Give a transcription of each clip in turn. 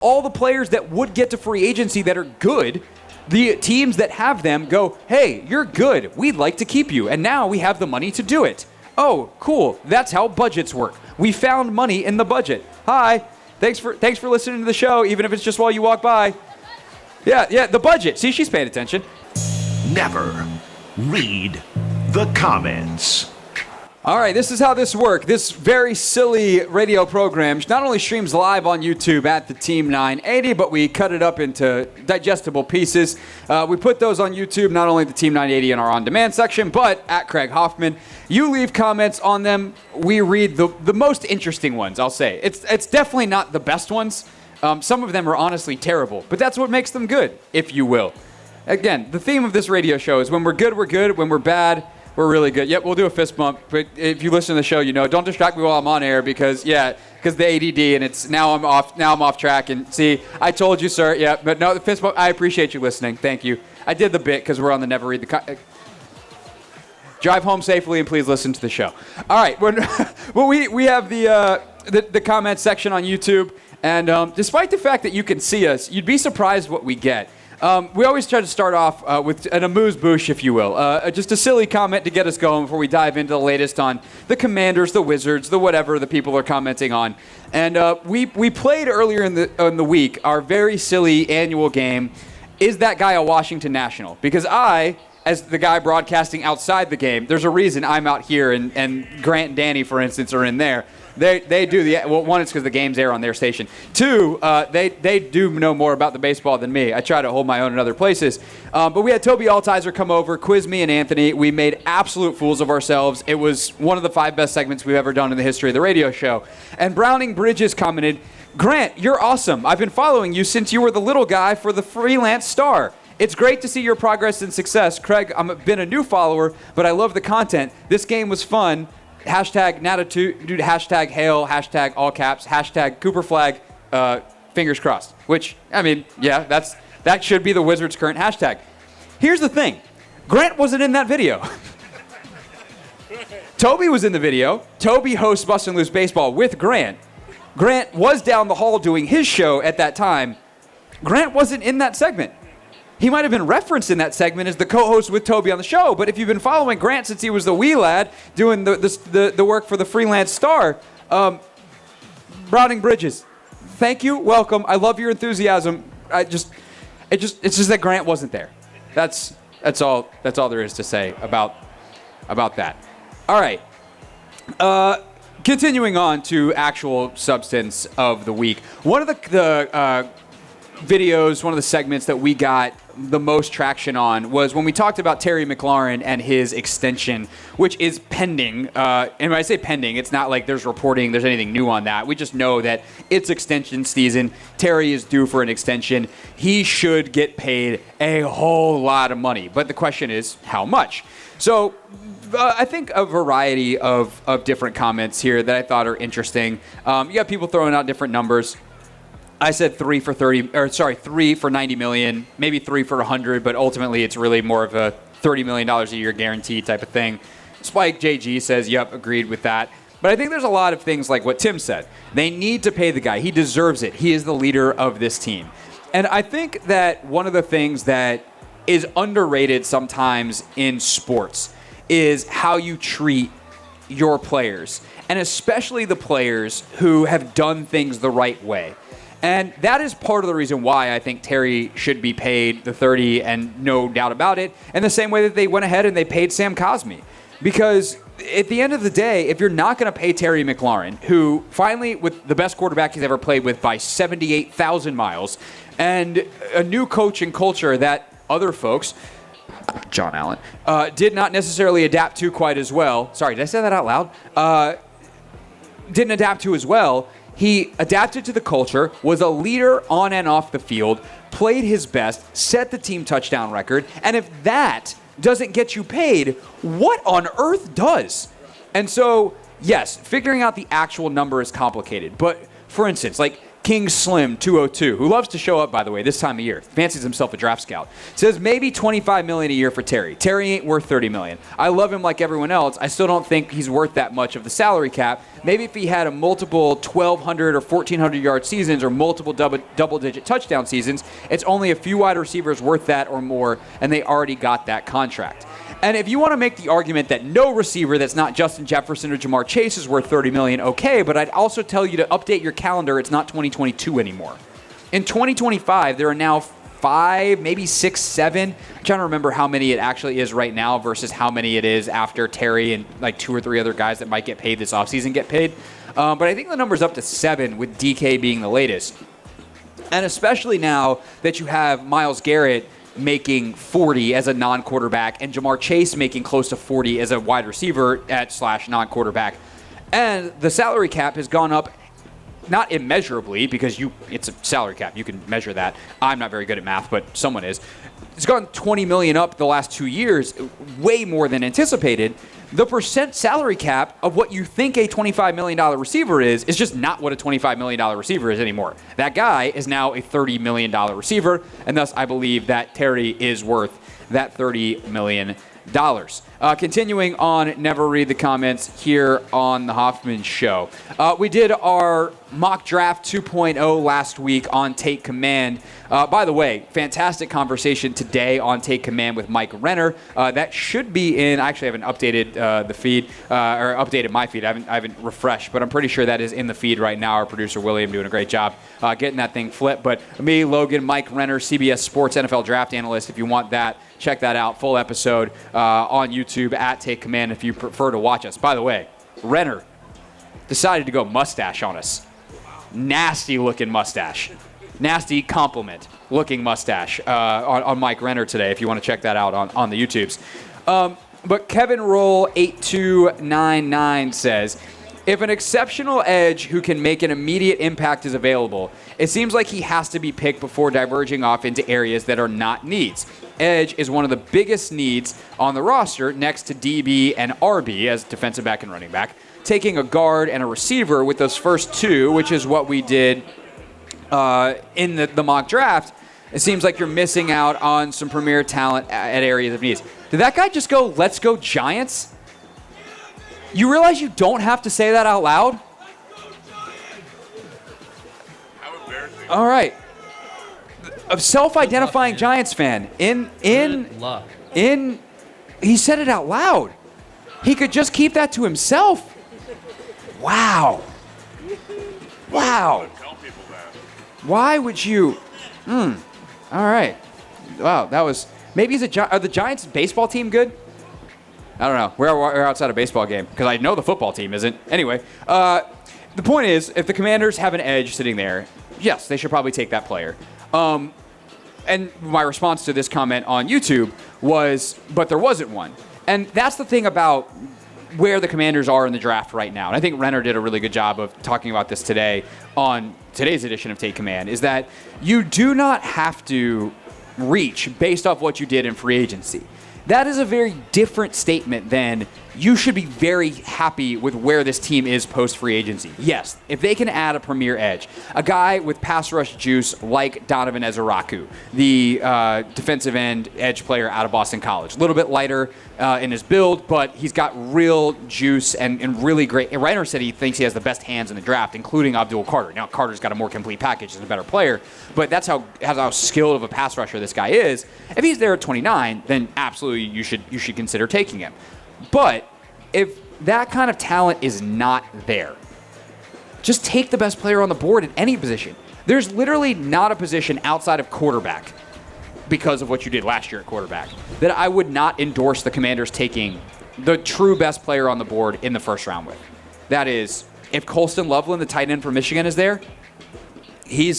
all the players that would get to free agency that are good, the teams that have them go, hey, you're good. We'd like to keep you. And now we have the money to do it. Oh, cool. That's how budgets work. We found money in the budget. Hi. Thanks for listening to the show, even if it's just while you walk by. Yeah, the budget. See, she's paying attention. Never read the comments. All right, this is how this works. This very silly radio program not only streams live on YouTube at the Team 980, but we cut it up into digestible pieces. We put those on YouTube, not only the Team 980 in our on-demand section, but at Craig Hoffman. You leave comments on them. We read the most interesting ones, I'll say. It's definitely not the best ones. Some of them are honestly terrible, but that's what makes them good, if you will. Again, the theme of this radio show is when we're good, we're good. When we're bad, we're really good. Yep, we'll do a fist bump. But if you listen to the show, you know, don't distract me while I'm on air because the ADD and it's now I'm off track. And see, I told you, sir. Yeah, but no, the fist bump. I appreciate you listening. Thank you. I did the bit because we're on the Never Read the. Drive home safely and please listen to the show. All right, well we have the comments section on YouTube, and despite the fact that you can see us, you'd be surprised what we get. We always try to start off with an amuse-bouche, if you will. Just a silly comment to get us going before we dive into the latest on the Commanders, the Wizards, the whatever the people are commenting on. And we played earlier in the week our very silly annual game, Is That Guy a Washington National? Because I, as the guy broadcasting outside the game, there's a reason I'm out here and Grant and Danny, for instance, are in there. They do one, it's because the games air on their station. Two, they do know more about the baseball than me. I try to hold my own in other places. But we had Toby Altizer come over, quiz me and Anthony. We made absolute fools of ourselves. It was one of the 5 best segments we've ever done in the history of the radio show. And Browning Bridges commented, Grant, you're awesome. I've been following you since you were the little guy for the Freelance Star. It's great to see your progress and success. Craig, I've been a new follower, but I love the content. This game was fun. Hashtag Natitude, hashtag hail, hashtag all caps, hashtag Cooper flag, fingers crossed. Which, I mean, yeah, that should be the Wizards' current hashtag. Here's the thing. Grant wasn't in that video. Toby was in the video. Toby hosts Bust and Loose Baseball with Grant. Grant was down the hall doing his show at that time. Grant wasn't in that segment. He might have been referenced in that segment as the co-host with Toby on the show, but if you've been following Grant since he was the wee lad doing the work for the Freelance Star, Browning Bridges, thank you, welcome. I love your enthusiasm. It's just that Grant wasn't there. That's all there is to say about that. All right. Continuing on to actual substance of the week. One of the videos, one of the segments that we got the most traction on was when we talked about Terry McLaurin and his extension, which is pending. And when I say pending, it's not like there's anything new on that. We just know that it's extension season. Terry is due for an extension. He should get paid a whole lot of money. But the question is, how much? So I think a variety of different comments here that I thought are interesting. You got people throwing out different numbers. I said 3 for 90 million, maybe 3 for 100, but ultimately it's really more of a $30 million a year guarantee type of thing. Spike JG says, yep, agreed with that. But I think there's a lot of things like what Tim said. They need to pay the guy. He deserves it. He is the leader of this team. And I think that one of the things that is underrated sometimes in sports is how you treat your players, and especially the players who have done things the right way. And that is part of the reason why I think Terry should be paid the 30, and no doubt about it, in the same way that they went ahead and they paid Sam Cosmi. Because at the end of the day, if you're not going to pay Terry McLaurin, who finally, with the best quarterback he's ever played with by 78,000 miles, and a new coach and culture that other folks, John Allen, did not necessarily adapt to quite as well. Sorry, did I say that out loud? Didn't adapt to as well. He adapted to the culture, was a leader on and off the field, played his best, set the team touchdown record, and if that doesn't get you paid, what on earth does? And so, yes, figuring out the actual number is complicated. But, for instance, like King Slim 202, who loves to show up, by the way, this time of year, fancies himself a draft scout, says maybe $25 million a year for Terry. Terry ain't worth $30 million. I love him like everyone else. I still don't think he's worth that much of the salary cap maybe if he had a multiple 1,200 or 1,400-yard seasons or multiple double-digit touchdown seasons, it's only a few wide receivers worth that or more, and they already got that contract. And if you want to make the argument that no receiver that's not Justin Jefferson or Jamar Chase is worth $30 million, okay, but I'd also tell you to update your calendar. It's not 2022 anymore. In 2025, there are now 5, maybe 6, 7. I'm trying to remember how many it actually is right now versus how many it is after Terry and like 2 or 3 other guys that might get paid this offseason get paid. But I think the number's up to 7 with DK being the latest. And especially now that you have Myles Garrett making 40 as a non-quarterback and Jamar Chase making close to 40 as a wide receiver / non-quarterback. And the salary cap has gone up, not immeasurably, because it's a salary cap. You can measure that. I'm not very good at math, but someone is. It's gone $20 million up the last 2 years, way more than anticipated. The percent salary cap of what you think a $25 million receiver is just not what a $25 million receiver is anymore. That guy is now a $30 million receiver, and thus I believe that Terry is worth that $30 million. Continuing on, never read the comments here on the Hoffman Show. We did our mock draft 2.0 last week on Take Command. By the way, fantastic conversation today on Take Command with Mike Renner. That should be in. I actually haven't updated the feed or updated my feed. I haven't refreshed, but I'm pretty sure that is in the feed right now. Our producer William doing a great job getting that thing flipped. But me, Logan, Mike Renner, CBS Sports NFL Draft Analyst. If you want that, check that out. Full episode on YouTube at Take Command if you prefer to watch us. By the way, Renner decided to go mustache on us. Nasty looking mustache. Nasty compliment looking mustache on Mike Renner today if you want to check that out on the YouTubes. But Kevin Roll 8299 says, if an exceptional edge who can make an immediate impact is available, it seems like he has to be picked before diverging off into areas that are not needs. Edge is one of the biggest needs on the roster next to DB and RB as defensive back and running back. Taking a guard and a receiver with those first 2, which is what we did in the mock draft, it seems like you're missing out on some premier talent at areas of needs. Did that guy just go, let's go Giants? You realize you don't have to say that out loud? How embarrassing. All right. A self-identifying Giants fan. Good luck. He said it out loud. He could just keep that to himself. Wow. Wow. Tell people that. Why would you? All right. Wow, that was. Maybe are the Giants baseball team good? I don't know. We're outside a baseball game because I know the football team isn't. Anyway, the point is, if the Commanders have an edge sitting there, yes, they should probably take that player. And my response to this comment on YouTube was, but there wasn't one. And that's the thing about where the Commanders are in the draft right now. And I think Renner did a really good job of talking about this today on today's edition of Take Command, is that you do not have to reach based off what you did in free agency. That is a very different statement than you should be very happy with where this team is post-free agency. Yes, if they can add a premier edge, a guy with pass rush juice like Donovan Ezeraku, the defensive end edge player out of Boston College. A little bit lighter in his build, but he's got real juice and really great. Reiner said he thinks he has the best hands in the draft, including Abdul Carter. Now, Carter's got a more complete package and a better player, but that's how skilled of a pass rusher this guy is. If he's there at 29, then absolutely you should consider taking him. But if that kind of talent is not there, just take the best player on the board at any position. There's literally not a position outside of quarterback, because of what you did last year at quarterback, that I would not endorse the Commanders taking the true best player on the board in the first round with. That is, if Colston Loveland, the tight end from Michigan, is there, he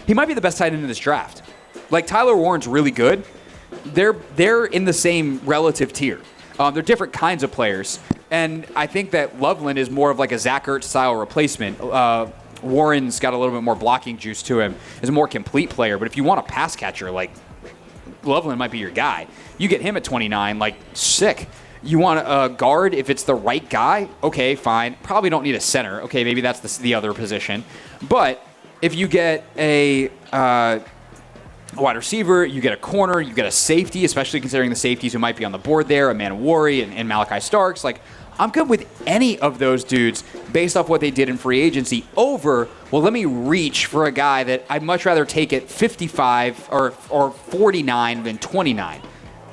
might be the best tight end in this draft. Like, Tyler Warren's really good. They're in the same relative tier. They're different kinds of players. And I think that Loveland is more of like a Zach Ertz-style replacement. Warren's got a little bit more blocking juice to him. Is a more complete player. But if you want a pass catcher, like, Loveland might be your guy. You get him at 29, like, sick. You want a guard if it's the right guy? Okay, fine. Probably don't need a center. Okay, maybe that's the other position. But if you get a wide receiver, you get a corner, you get a safety, especially considering the safeties who might be on the board there, Amanda Worry and Malachi Starks. Like, I'm good with any of those dudes based off what they did in free agency over, well, let me reach for a guy that I'd much rather take at 55 or 49 than 29.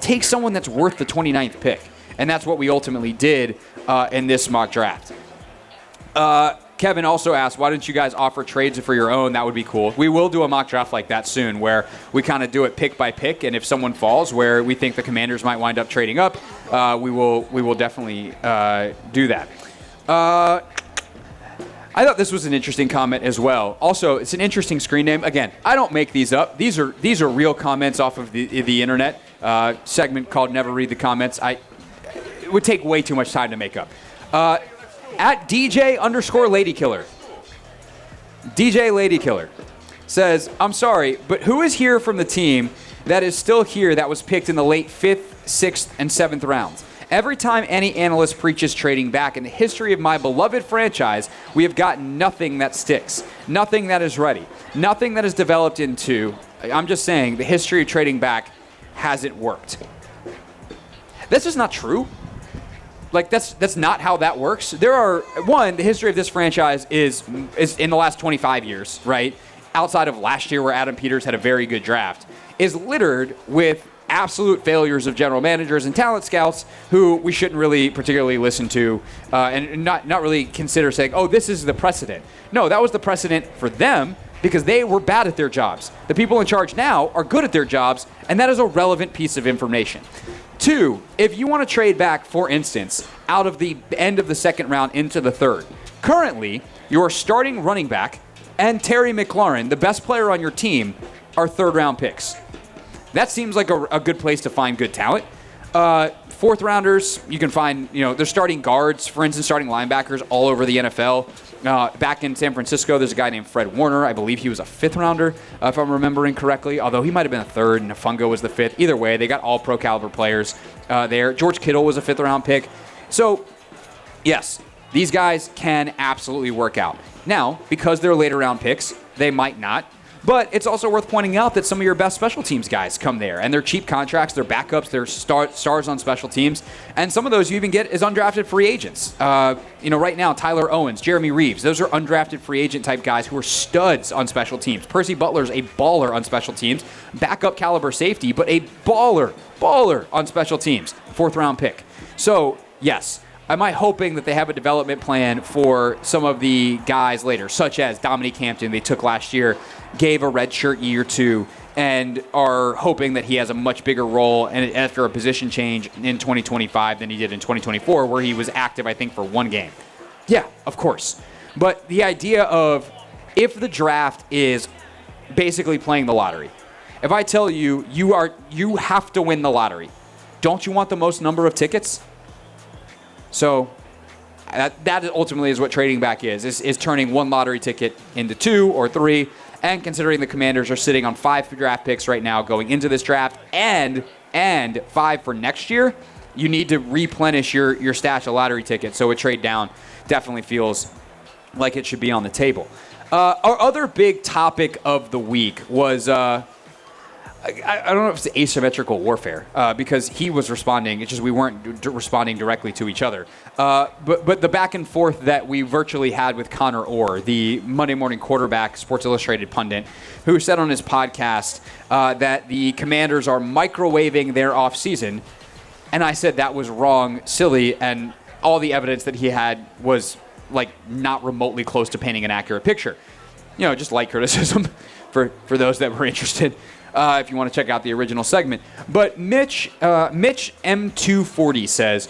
Take someone that's worth the 29th pick. And that's what we ultimately did in this mock draft. Kevin also asked, why didn't you guys offer trades for your own? That would be cool. We will do a mock draft like that soon where we kind of do it pick by pick, and if someone falls where we think the Commanders might wind up trading up, we will definitely do that. I thought this was an interesting comment as well. Also, it's an interesting screen name. Again, I don't make these up. These are real comments off of the internet. Segment called Never Read the Comments. It would take way too much time to make up. At DJ_Ladykiller. DJ Ladykiller says, I'm sorry, but who is here from the team that is still here that was picked in the late 5th, 6th, and 7th rounds? Every time any analyst preaches trading back in the history of my beloved franchise, we have gotten nothing that sticks, nothing that is ready, nothing that is developed into, I'm just saying, the history of trading back hasn't worked. That's just not true. Like, that's not how that works. The history of this franchise is in the last 25 years, right? Outside of last year where Adam Peters had a very good draft, is littered with absolute failures of general managers and talent scouts who we shouldn't really particularly listen to and not really consider saying, oh, this is the precedent. No, that was the precedent for them because they were bad at their jobs. The people in charge now are good at their jobs, and that is a relevant piece of information. 2, if you want to trade back, for instance, out of the end of the second round into the third, currently your starting running back and Terry McLaurin, the best player on your team, are third-round picks. That seems like a good place to find good talent. Fourth rounders, you can find, they're starting guards, for instance, starting linebackers all over the NFL. Back in San Francisco, there's a guy named Fred Warner. I believe he was a 5th rounder, if I'm remembering correctly, although he might have been a 3rd and Nafungo was the 5th. Either way, they got all pro caliber players there. George Kittle was a 5th round pick. So, yes, these guys can absolutely work out. Now, because they're later round picks, they might not. But it's also worth pointing out that some of your best special teams guys come there, and they're cheap contracts, they're backups, they're stars on special teams, and some of those you even get as undrafted free agents. Right now, Tyler Owens, Jeremy Reeves, those are undrafted free agent type guys who are studs on special teams. Percy Butler's a baller on special teams, backup caliber safety, but a baller on special teams, 4th round pick. So, yes. Am I hoping that they have a development plan for some of the guys later, such as Dominique Hampton they took last year, gave a redshirt year 2, and are hoping that he has a much bigger role and after a position change in 2025 than he did in 2024, where he was active, I think, for 1 game. Yeah, of course. But the idea of if the draft is basically playing the lottery, if I tell you you have to win the lottery, don't you want the most number of tickets? So that ultimately is what trading back is turning 1 lottery ticket into 2 or 3. And considering the Commanders are sitting on 5 draft picks right now going into this draft and 5 for next year, you need to replenish your stash of lottery tickets. So a trade down definitely feels like it should be on the table. Our other big topic of the week was... I don't know if it's asymmetrical warfare because he was responding. It's just we weren't responding directly to each other. But the back and forth that we virtually had with Connor Orr, the Monday Morning Quarterback, Sports Illustrated pundit, who said on his podcast that the Commanders are microwaving their offseason. And I said that was wrong, silly, and all the evidence that he had was like not remotely close to painting an accurate picture. Just light criticism for those that were interested. If you want to check out the original segment. But Mitch M240 says,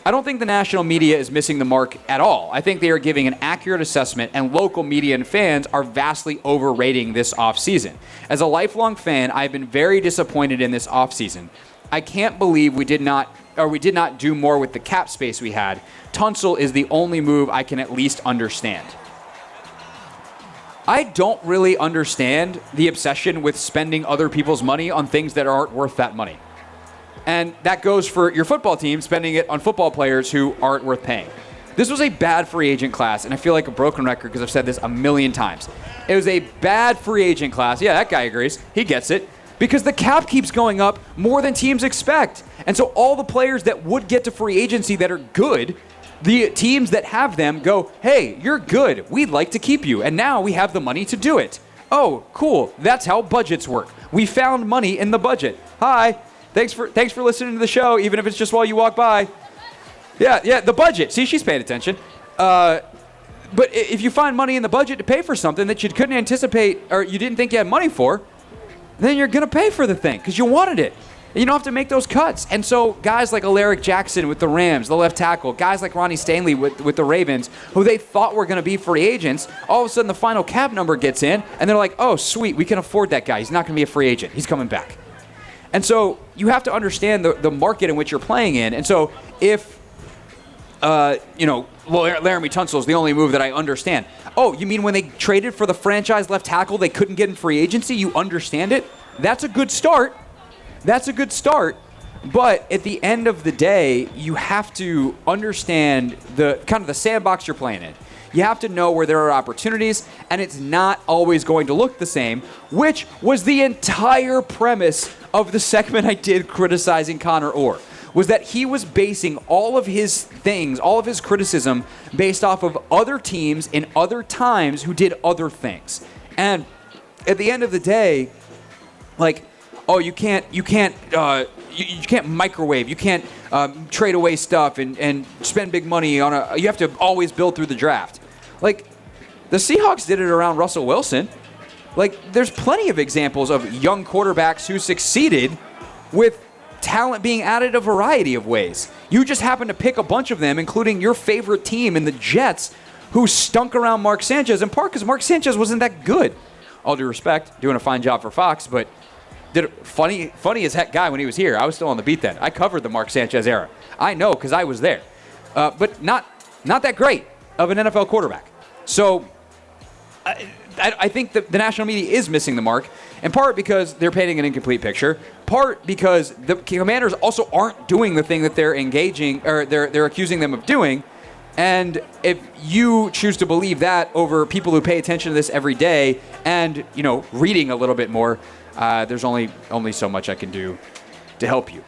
I don't think the national media is missing the mark at all. I think they are giving an accurate assessment, and local media and fans are vastly overrating this offseason. As a lifelong fan, I've been very disappointed in this offseason. I can't believe we did not do more with the cap space we had. Tunsil is the only move I can at least understand. I don't really understand the obsession with spending other people's money on things that aren't worth that money. And that goes for your football team spending it on football players who aren't worth paying. This was a bad free agent class, and I feel like a broken record because I've said this a million times. It was a bad free agent class. Yeah, that guy agrees. He gets it. Because the cap keeps going up more than teams expect. And so all the players that would get to free agency that are good The teams that have them go, hey, you're good. We'd like to keep you. And now we have the money to do it. Oh, cool. That's how budgets work. We found money in the budget. Hi. Thanks for listening to the show, even if it's just while you walk by. Yeah, the budget. See, she's paying attention. But if you find money in the budget to pay for something that you couldn't anticipate or you didn't think you had money for, then you're going to pay for the thing because you wanted it. You don't have to make those cuts. And so guys like Alaric Jackson with the Rams, the left tackle, guys like Ronnie Stanley with the Ravens, who they thought were going to be free agents, all of a sudden the final cap number gets in, and they're like, oh, sweet, we can afford that guy. He's not going to be a free agent. He's coming back. And so you have to understand the market in which you're playing in. And so if, Laramie Tunsil is the only move that I understand. Oh, you mean when they traded for the franchise left tackle they couldn't get in free agency? You understand it? That's a good start. But at the end of the day, you have to understand the kind of the sandbox you're playing in. You have to know where there are opportunities, and it's not always going to look the same, which was the entire premise of the segment I did criticizing Connor Orr, was that he was basing all of his things, all of his criticism, based off of other teams in other times who did other things. And at the end of the day, like, oh, you can't microwave, you can't trade away stuff and spend big money on you have to always build through the draft. Like, the Seahawks did it around Russell Wilson. Like, there's plenty of examples of young quarterbacks who succeeded with talent being added a variety of ways. You just happen to pick a bunch of them, including your favorite team in the Jets, who stunk around Mark Sanchez, in part because Mark Sanchez wasn't that good. All due respect, doing a fine job for Fox, but did a funny as heck guy when he was here. I was still on the beat then. I covered the Mark Sanchez era. I know because I was there. But not that great of an NFL quarterback. So I think the national media is missing the mark, in part because they're painting an incomplete picture, part because the Commanders also aren't doing the thing that they're engaging or they're accusing them of doing. And if you choose to believe that over people who pay attention to this every day and, reading a little bit more, there's only so much I can do to help you.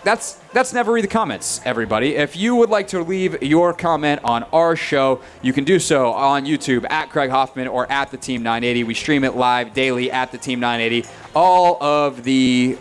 That's Never Read the Comments, everybody. If you would like to leave your comment on our show, you can do so on YouTube at Craig Hoffman or at the Team 980. We stream it live daily at the Team 980. All of the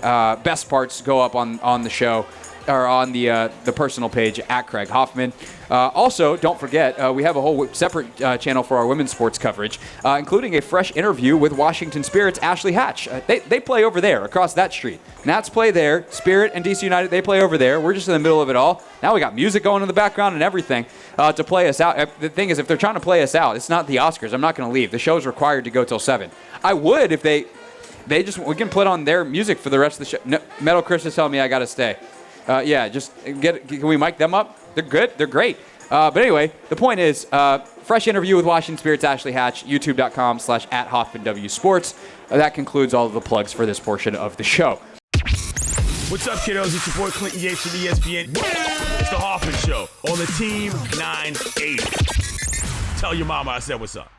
best parts go up on the show or on the personal page at Craig Hoffman. Also, don't forget, we have a whole separate channel for our women's sports coverage, including a fresh interview with Washington Spirit's Ashley Hatch. They play over there, across that street. Nats play there. Spirit and DC United, they play over there. We're just in the middle of it all. Now we got music going in the background and everything to play us out. The thing is, if they're trying to play us out, it's not the Oscars. I'm not going to leave. The show's required to go till 7. I would if we can put on their music for the rest of the show. No, Metal Chris is telling me I got to stay. Can we mic them up? They're good. They're great. But anyway, the point is, fresh interview with Washington Spirit's Ashley Hatch, youtube.com/@HoffmanWSports. That concludes all of the plugs for this portion of the show. What's up, kiddos? It's your boy Clinton Yates from ESPN. It's the Hoffman Show on the Team 980. Tell your mama I said what's up.